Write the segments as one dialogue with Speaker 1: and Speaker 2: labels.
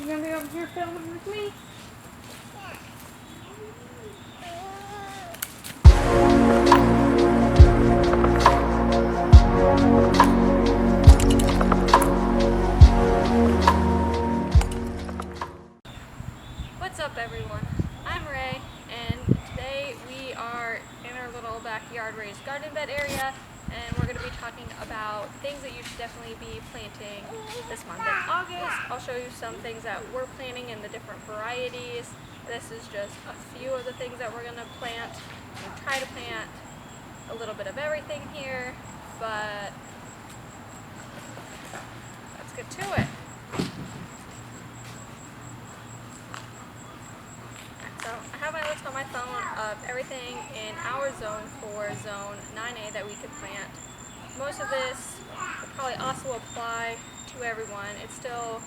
Speaker 1: You gonna be over here filming with me?
Speaker 2: What's up, everyone? I'm Ray, and today we are in our little backyard raised garden bed area, and we're going to be talking about things that you should definitely be planting this month. In August, I'll show you some things that we're planting and the different varieties. This is just a few of the things that we're going to plant. We'll try to plant a little bit of everything here, but let's get to it. So I have my list on my phone of everything in our zone for zone 9A that we could plant. Most of this will probably also apply to everyone. It's still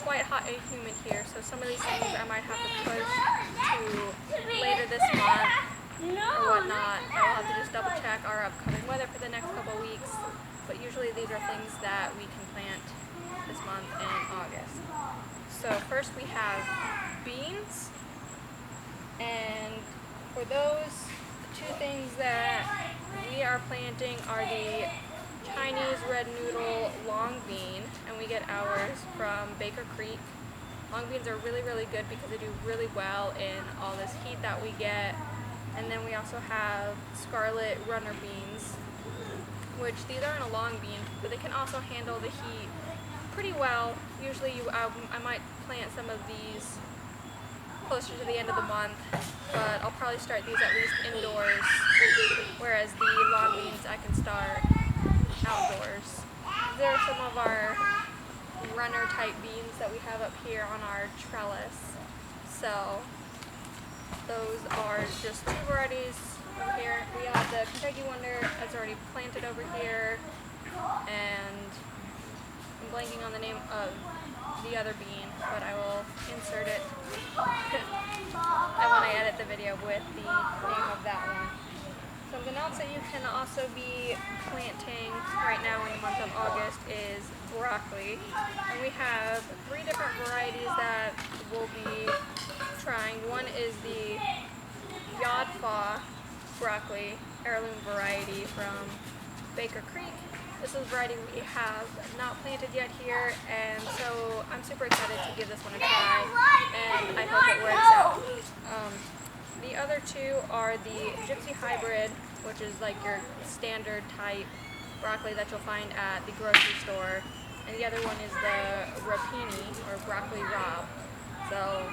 Speaker 2: quite hot and humid here, so some of these things I might have to push to later this month or whatnot. I will have to just double check our upcoming weather for the next couple of weeks, but usually these are things that we can plant this month in August. So first we have beans. And for those, the two things that we are planting are the Chinese red noodle long bean, and we get ours from Baker Creek. Long beans are really, really good because they do really well in all this heat that we get. And then we also have scarlet runner beans, which these aren't a long bean, but they can also handle the heat pretty well. Usually I might plant some of these closer to the end of the month, but I'll probably start these at least indoors, whereas the long beans I can start outdoors. There are some of our runner type beans that we have up here on our trellis. So those are just two varieties over here. We have the Kentucky Wonder that's already planted over here, and I'm blanking on the name of the other bean, but I will insert it and when I edit the video with the name of that one. Something else that you can also be planting right now in the month of August is broccoli. And we have three different varieties that we'll be trying. One is the Yodfa broccoli, heirloom variety from Baker Creek. This is a variety we have not planted yet here, and so I'm super excited to give this one a try, and I hope it works out. The other two are the Gypsy Hybrid, which is like your standard type broccoli that you'll find at the grocery store, and the other one is the Rapini, or broccoli rabe. So,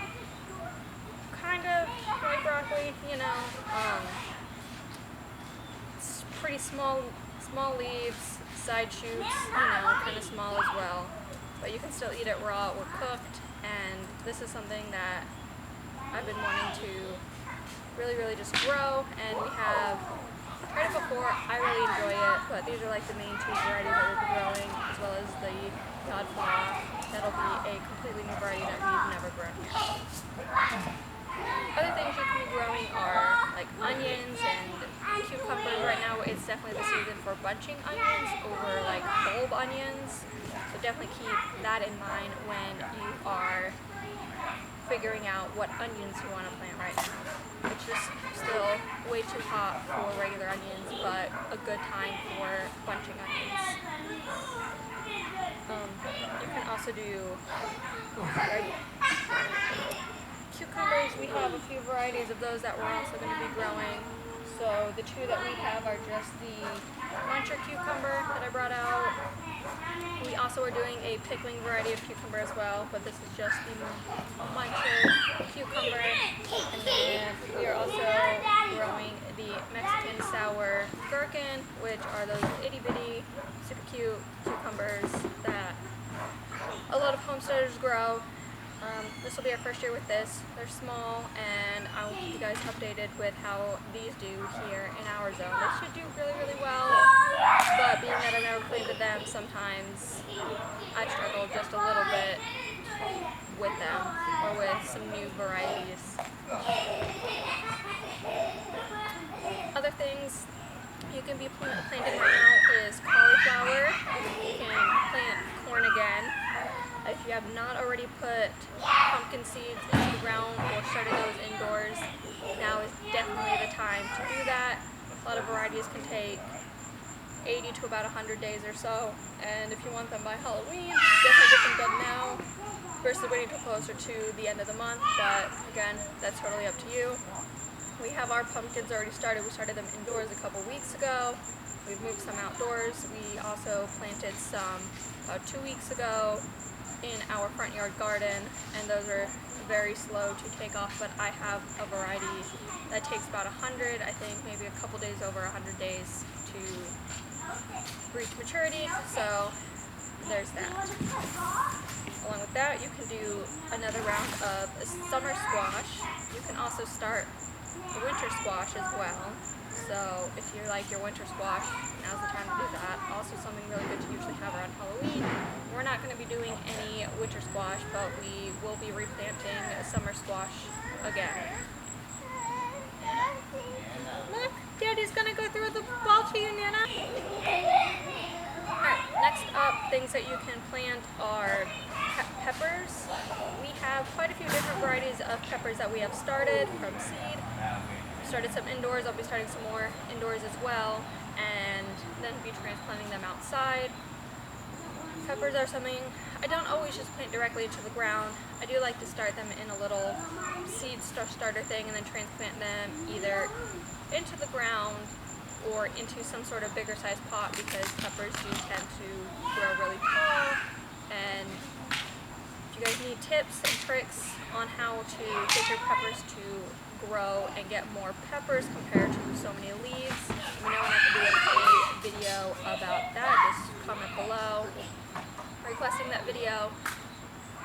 Speaker 2: kind of like broccoli, you know. It's pretty small leaves, side shoots, you know, kind of small as well, but you can still eat it raw or cooked. And this is something that I've been wanting to really just grow, and we have tried it before. I really enjoy it, but these are like the main two varieties that we'll be growing, as well as the Cauliflower. That'll be a completely new variety that we've never grown here. Other things you can be growing are like onions and cucumbers. Right now it's definitely the season for bunching onions over like bulb onions, so definitely keep that in mind when you are figuring out what onions you want to plant right now. It's just still way too hot for regular onions, but a good time for bunching onions. You can also do cucumbers. We have a few varieties of those that we're also going to be growing. So the two that we have are just the muncher cucumber that I brought out. We also are doing a pickling variety of cucumber as well, but this is just the muncher cucumber. And then we are also growing the Mexican sour gherkin, which are those itty bitty, super cute cucumbers that a lot of homesteaders grow. This will be our first year with this. They're small, and I will keep you guys updated with how these do here in our zone. They should do really well, but being that I've never planted them, sometimes I struggle just a little bit with them, or with some new varieties. Other things you can be planting right now is cauliflower. You can plant corn again. If you have have not already put pumpkin seeds into the ground or started those indoors, now is definitely the time to do that. A lot of varieties can take 80 to about 100 days or so, and if you want them by Halloween, definitely get them done now versus waiting till closer to the end of the month, but again, that's totally up to you. We have our pumpkins already started. We started them indoors a couple weeks ago. We've moved some outdoors. We also planted some about 2 weeks ago in our front yard garden, and those are very slow to take off, but I have a variety that takes about 100, I think maybe a couple days over 100 days to reach maturity, so there's that. Along with that, you can do another round of a summer squash. You can also start the winter squash as well. So if you like your winter squash, now's the time to do that. Also something really good to usually have around Halloween. We're not going to be doing any winter squash, but we will be replanting a summer squash again. Look, Daddy's going to go throw the ball to you, Nana. Alright, next up, things that you can plant are peppers. We have quite a few different varieties of peppers that we have started from seed. Started some indoors, I'll be starting some more indoors as well, and then be transplanting them outside. Peppers are something I don't always just plant directly into the ground. I do like to start them in a little seed starter thing and then transplant them either into the ground or into some sort of bigger size pot, because peppers do tend to grow really tall. And if you guys need tips and tricks on how to get your peppers to grow and get more peppers compared to so many leaves, let me know when I can do a video about that. Just comment below requesting that video,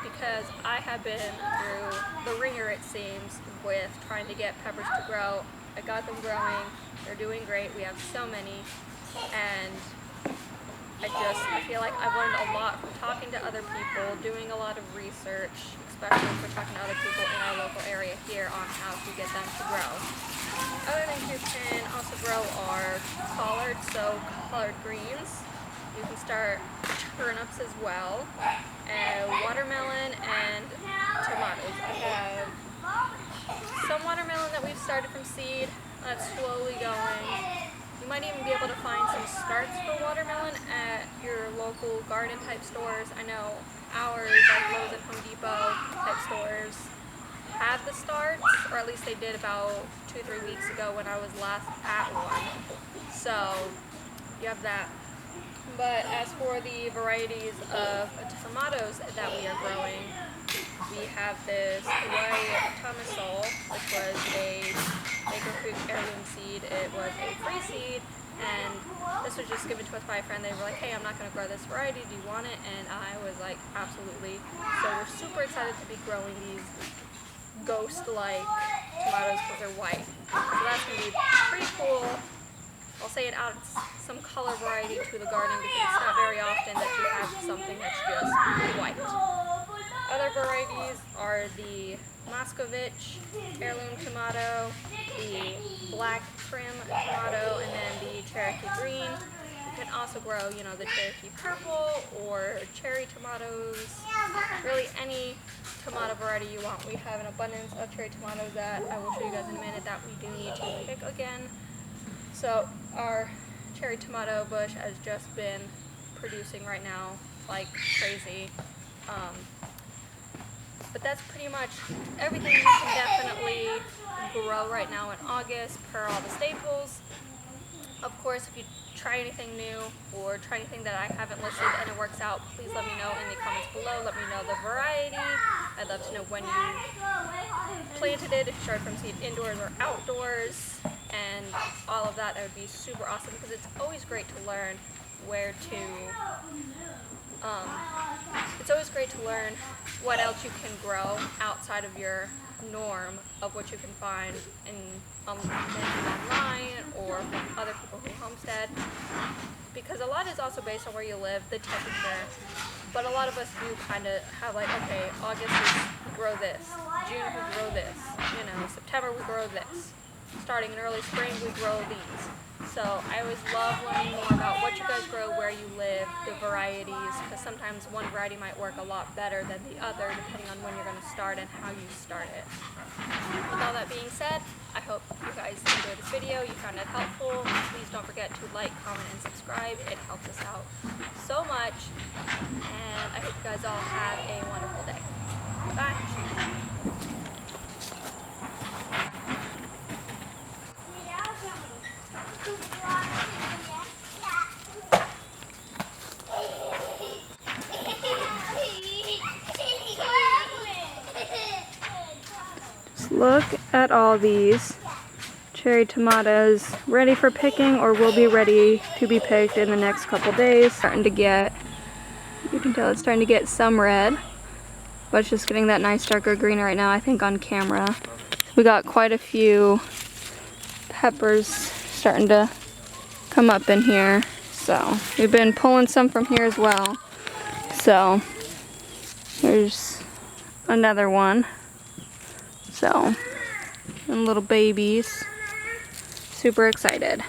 Speaker 2: because I have been through the ringer, it seems, with trying to get peppers to grow. I got them growing, they're doing great, we have so many, and I feel like I've learned a lot from talking to other people, doing a lot of research, especially for talking to other people in our local area here on how to get them to grow. Other things you can also grow are collards, so collard greens. You can start turnips as well, and watermelon and tomatoes. I have some watermelon that we've started from seed that's slowly going. You might even be able to find some starts for watermelon at your local garden type stores. I know ours, like Lowe's and Home Depot type stores, have the starts, or at least they did about 2-3 weeks ago when I was last at one. So you have that. But as for the varieties of tomatoes that we are growing, we have this white tomaso, which was a Baker Creek heirloom seed. It was a free seed, and this was just given to us by a friend. They were like, hey, I'm not going to grow this variety, do you want it? And I was like, absolutely. So we're super excited to be growing these ghost-like tomatoes because they're white. So that's going to be pretty cool. I'll say it adds some color variety to the garden, because it's not very often that you have something that's just white. Other varieties are the Moscovich heirloom tomato, the black trim tomato, and then the Cherokee green. You can also grow, you know, the Cherokee purple or cherry tomatoes, really any tomato variety you want. We have an abundance of cherry tomatoes that I will show you guys in a minute that we do need to pick again. So our cherry tomato bush has just been producing right now like crazy. But that's pretty much everything you can definitely grow right now in August per all the staples. Of course, if you try anything new or try anything that I haven't listed and it works out, please let me know in the comments below. Let me know the variety. I'd love to know when you planted it, if you started from seed indoors or outdoors, and all of that. That would be super awesome, because it's always great to learn where to it's always great to learn what else you can grow outside of your norm of what you can find in online or from other people who homestead, because a lot is also based on where you live, the temperature. But a lot of us do kind of have like, okay, August we grow this, June we grow this, you know, September we grow this, starting in early spring we grow these. So I always love learning more about what you guys grow, where you live, the varieties, because sometimes one variety might work a lot better than the other depending on when you're going to start and how you start it. With all that being said, I hope you guys enjoyed this video, you found it helpful. Please don't forget to like, comment, and subscribe. It helps us out so much. And I hope you guys all have a wonderful day. Bye. Look at all these cherry tomatoes ready for picking, or will be ready to be picked in the next couple days. Starting to get, you can tell it's starting to get some red, but it's just getting that nice darker green right now, I think, on camera. We got quite a few peppers starting to come up in here, so we've been pulling some from here as well. So there's another one. So, and little babies. Super excited.